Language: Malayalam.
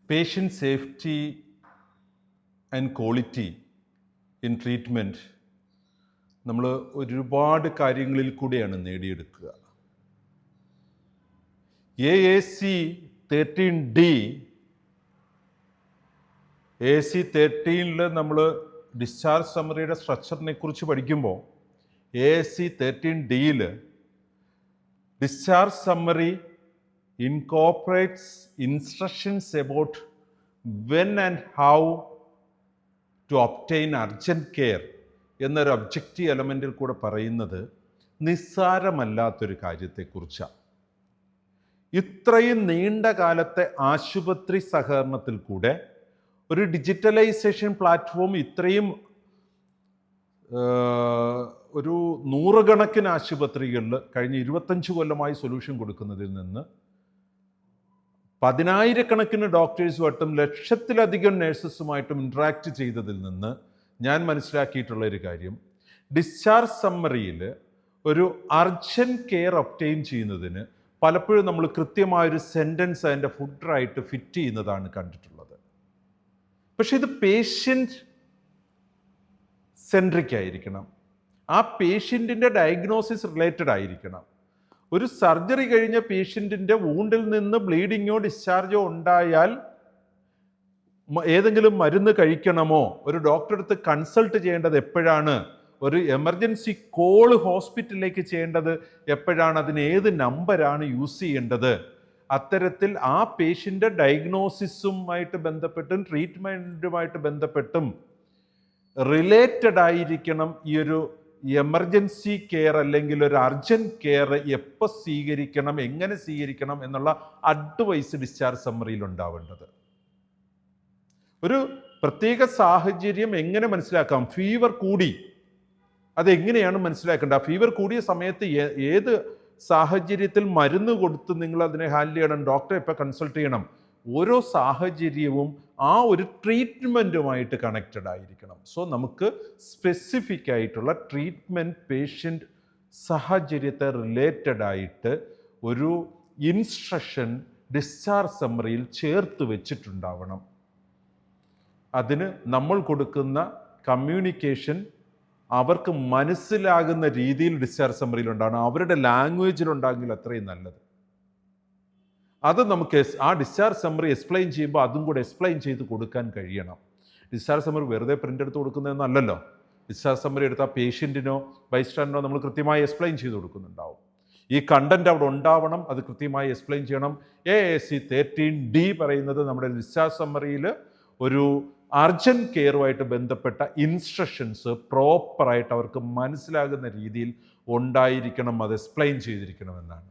Patient safety and quality in treatment നമ്മൾ ഒരുപാട് കാര്യങ്ങളിൽ കൂടെയാണ് നേടിയെടുക്കുക. AAC 13D AAC 13 നമ്മൾ ഡിസ്ചാർജ് സമ്മറിയുടെ സ്ട്രക്ചറിനെ കുറിച്ച് പഠിക്കുമ്പോൾ AAC 13D discharge summary incorporates instructions about when and how to obtain urgent care എന്നൊരു ഒബ്ജക്റ്റീവ് എലമെൻറ്റിൽ കൂടെ പറയുന്നത് നിസ്സാരമല്ലാത്തൊരു കാര്യത്തെക്കുറിച്ചാണ്. ഇത്രയും നീണ്ട കാലത്തെ ആശുപത്രി സഹകരണത്തിൽ കൂടെ ഒരു ഡിജിറ്റലൈസേഷൻ പ്ലാറ്റ്ഫോം ഇത്രയും ഒരു നൂറുകണക്കിന് ആശുപത്രികളിൽ കഴിഞ്ഞ 25 കൊല്ലമായി സൊല്യൂഷൻ കൊടുക്കുന്നതിൽ നിന്ന് പതിനായിരക്കണക്കിന് ഡോക്ടേഴ്സുമായിട്ടും ലക്ഷത്തിലധികം നഴ്സസുമായിട്ടും ഇൻട്രാക്ട് ചെയ്തതിൽ നിന്ന് ഞാൻ മനസ്സിലാക്കിയിട്ടുള്ളൊരു കാര്യം, ഡിസ്ചാർജ് സമ്മറിയിൽ ഒരു അർജൻറ്റ് കെയർ ഒബ്റ്റെയിൻ ചെയ്യുന്നതിന് പലപ്പോഴും നമ്മൾ കൃത്യമായൊരു സെൻറ്റൻസ് അതിൻ്റെ ഫുഡറായിട്ട് ഫിറ്റ് ചെയ്യുന്നതാണ് കണ്ടിട്ടുള്ളത്. പക്ഷെ ഇത് പേഷ്യൻ്റ് സെൻട്രിക് ആയിരിക്കണം. ആ പേഷ്യൻറ്റിൻ്റെ ഡയഗ്നോസിസ് റിലേറ്റഡ് ആയിരിക്കണം. ഒരു സർജറി കഴിഞ്ഞ പേഷ്യൻറ്റിൻ്റെ വൂണ്ടിൽ നിന്ന് ബ്ലീഡിങ്ങോ ഡിസ്ചാർജോ ഉണ്ടായാൽ ഏതെങ്കിലും മരുന്ന് കഴിക്കണമോ, ഒരു ഡോക്ടറെ അടുത്ത് കൺസൾട്ട് ചെയ്യേണ്ടത് എപ്പോഴാണ്, ഒരു എമർജൻസി കോള് ഹോസ്പിറ്റലിലേക്ക് ചെയ്യേണ്ടത് എപ്പോഴാണ്, അതിന് ഏത് നമ്പറാണ് യൂസ് ചെയ്യേണ്ടത്, അത്തരത്തിൽ ആ പേഷ്യൻ്റെ ഡയഗ്നോസിസുമായിട്ട് ബന്ധപ്പെട്ടും ട്രീറ്റ്മെൻറ്റുമായിട്ട് ബന്ധപ്പെട്ടും റിലേറ്റഡ് ആയിരിക്കണം ഈ ഒരു എമർജൻസി കെയർ അല്ലെങ്കിൽ ഒരു അർജൻറ്റ് കെയർ എപ്പോൾ സ്വീകരിക്കണം, എങ്ങനെ സ്വീകരിക്കണം എന്നുള്ള അഡ്വൈസ് ഡിസ്ചാർജ് സമ്മറിയിൽ ഉണ്ടാവേണ്ടത്. ഒരു പ്രത്യേക സാഹചര്യം എങ്ങനെ മനസ്സിലാക്കാം, ഫീവർ കൂടി, അതെങ്ങനെയാണ് മനസ്സിലാക്കേണ്ടത്, ഫീവർ കൂടിയ സമയത്ത് ഏത് സാഹചര്യത്തിൽ മരുന്ന് കൊടുത്ത് നിങ്ങൾ അതിനെ ഹാൻഡിൽ ചെയ്യണം, ഡോക്ടറെ എപ്പോൾ കൺസൾട്ട് ചെയ്യണം, ഓരോ സാഹചര്യവും ആ ഒരു ട്രീറ്റ്മെൻറ്റുമായിട്ട് കണക്റ്റഡ് ആയിരിക്കണം. സോ നമുക്ക് സ്പെസിഫിക് ആയിട്ടുള്ള ട്രീറ്റ്മെൻറ്റ് പേഷ്യൻ്റ് സാഹചര്യത്തെ റിലേറ്റഡ് ആയിട്ട് ഒരു ഇൻസ്ട്രക്ഷൻ ഡിസ്ചാർജ് സമ്മറിയിൽ ചേർത്ത് വെച്ചിട്ടുണ്ടാവണം. അതിന് നമ്മൾ കൊടുക്കുന്ന കമ്മ്യൂണിക്കേഷൻ അവർക്ക് മനസ്സിലാകുന്ന രീതിയിൽ ഡിസ്ചാർജ് സമ്മറിയിൽ ഉണ്ടാകണം, അവരുടെ ലാംഗ്വേജിലുണ്ടാകില്ല അത്രയും നല്ലത്. അത് നമുക്ക് ആ ഡിസ്ചാർജ് സമ്മറി എക്സ്പ്ലെയിൻ ചെയ്യുമ്പോൾ അതും കൂടെ എക്സ്പ്ലെയിൻ ചെയ്ത് കൊടുക്കാൻ കഴിയണം. ഡിസ്ചാർജ് സമ്മറി വെറുതെ പ്രിൻ്റ് എടുത്ത് കൊടുക്കുന്നതെന്നല്ലല്ലോ. ഡിസ്ചാർജ് സമ്മറി എടുത്ത പേഷ്യൻറ്റിനോ ബൈസ്റ്റാൻഡറിനോ നമ്മൾ കൃത്യമായി എക്സ്പ്ലെയിൻ ചെയ്ത് കൊടുക്കുന്നുണ്ടാവും. ഈ കണ്ടന്റ് അവിടെ ഉണ്ടാവണം, അത് കൃത്യമായി എക്സ്പ്ലെയിൻ ചെയ്യണം. AAC 13D പറയുന്നത് നമ്മുടെ ഡിസ്ചാർജ് സമ്മറിയിൽ ഒരു അർജൻറ്റ് കെയറുമായിട്ട് ബന്ധപ്പെട്ട ഇൻസ്ട്രക്ഷൻസ് പ്രോപ്പറായിട്ട് അവർക്ക് മനസ്സിലാകുന്ന രീതിയിൽ ഉണ്ടായിരിക്കണം, അത് എക്സ്പ്ലെയിൻ ചെയ്തിരിക്കണമെന്നാണ്.